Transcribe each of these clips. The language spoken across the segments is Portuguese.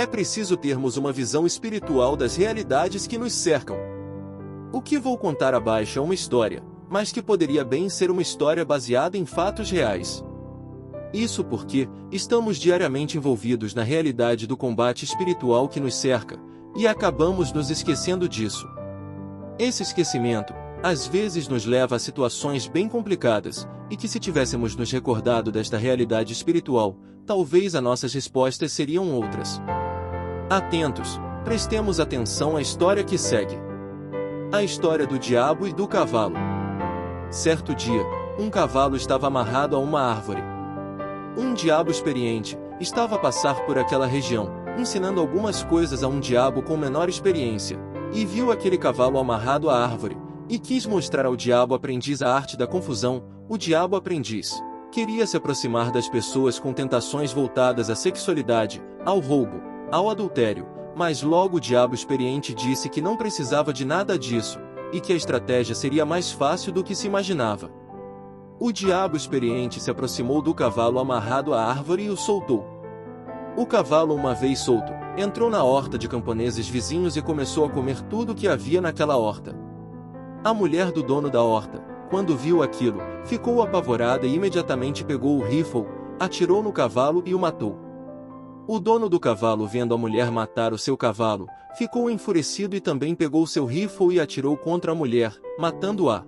É preciso termos uma visão espiritual das realidades que nos cercam. O que vou contar abaixo é uma história, mas que poderia bem ser uma história baseada em fatos reais. Isso porque estamos diariamente envolvidos na realidade do combate espiritual que nos cerca, e acabamos nos esquecendo disso. Esse esquecimento, às vezes nos leva a situações bem complicadas, e que se tivéssemos nos recordado desta realidade espiritual, talvez as nossas respostas seriam outras. Atentos, prestemos atenção à história que segue. A história do diabo e do cavalo. Certo dia, um cavalo estava amarrado a uma árvore. Um diabo experiente estava a passar por aquela região, ensinando algumas coisas a um diabo com menor experiência, e viu aquele cavalo amarrado à árvore, e quis mostrar ao diabo aprendiz a arte da confusão. O diabo aprendiz queria se aproximar das pessoas com tentações voltadas à sexualidade, ao roubo, ao adultério, mas logo o diabo experiente disse que não precisava de nada disso, e que a estratégia seria mais fácil do que se imaginava. O diabo experiente se aproximou do cavalo amarrado à árvore e o soltou. O cavalo, uma vez solto, entrou na horta de camponeses vizinhos e começou a comer tudo o que havia naquela horta. A mulher do dono da horta, quando viu aquilo, ficou apavorada e imediatamente pegou o rifle, atirou no cavalo e o matou. O dono do cavalo, vendo a mulher matar o seu cavalo, ficou enfurecido e também pegou seu rifle e atirou contra a mulher, matando-a.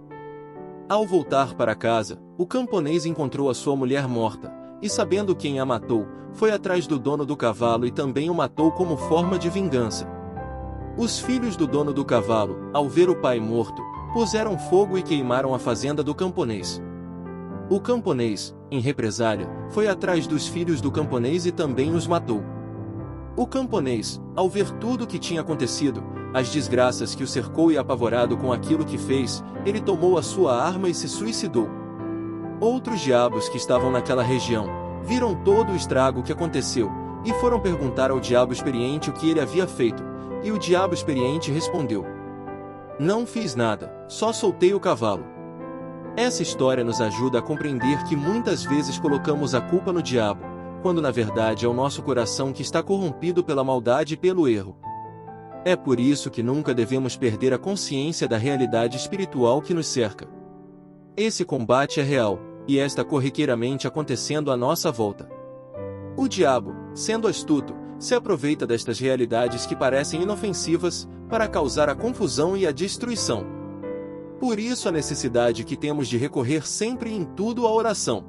Ao voltar para casa, o camponês encontrou a sua mulher morta, e sabendo quem a matou, foi atrás do dono do cavalo e também o matou como forma de vingança. Os filhos do dono do cavalo, ao ver o pai morto, puseram fogo e queimaram a fazenda do camponês. O camponês, em represália, foi atrás dos filhos do camponês e também os matou. O camponês, ao ver tudo o que tinha acontecido, as desgraças que o cercou e apavorado com aquilo que fez, ele tomou a sua arma e se suicidou. Outros diabos que estavam naquela região, viram todo o estrago que aconteceu, e foram perguntar ao diabo experiente o que ele havia feito, e o diabo experiente respondeu: "Não fiz nada, só soltei o cavalo." Essa história nos ajuda a compreender que muitas vezes colocamos a culpa no diabo, quando na verdade é o nosso coração que está corrompido pela maldade e pelo erro. É por isso que nunca devemos perder a consciência da realidade espiritual que nos cerca. Esse combate é real, e está corriqueiramente acontecendo à nossa volta. O diabo, sendo astuto, se aproveita destas realidades que parecem inofensivas, para causar a confusão e a destruição. Por isso a necessidade que temos de recorrer sempre e em tudo à oração.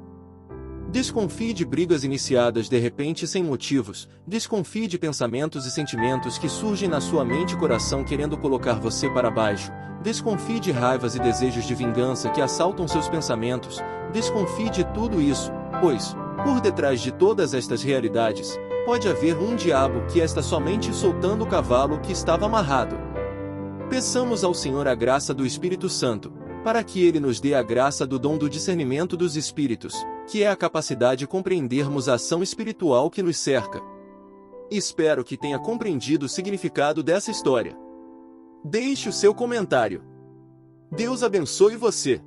Desconfie de brigas iniciadas de repente sem motivos, desconfie de pensamentos e sentimentos que surgem na sua mente e coração querendo colocar você para baixo, desconfie de raivas e desejos de vingança que assaltam seus pensamentos, desconfie de tudo isso, pois, por detrás de todas estas realidades, pode haver um diabo que está somente soltando o cavalo que estava amarrado. Peçamos ao Senhor a graça do Espírito Santo, para que Ele nos dê a graça do dom do discernimento dos Espíritos, que é a capacidade de compreendermos a ação espiritual que nos cerca. Espero que tenha compreendido o significado dessa história. Deixe o seu comentário. Deus abençoe você.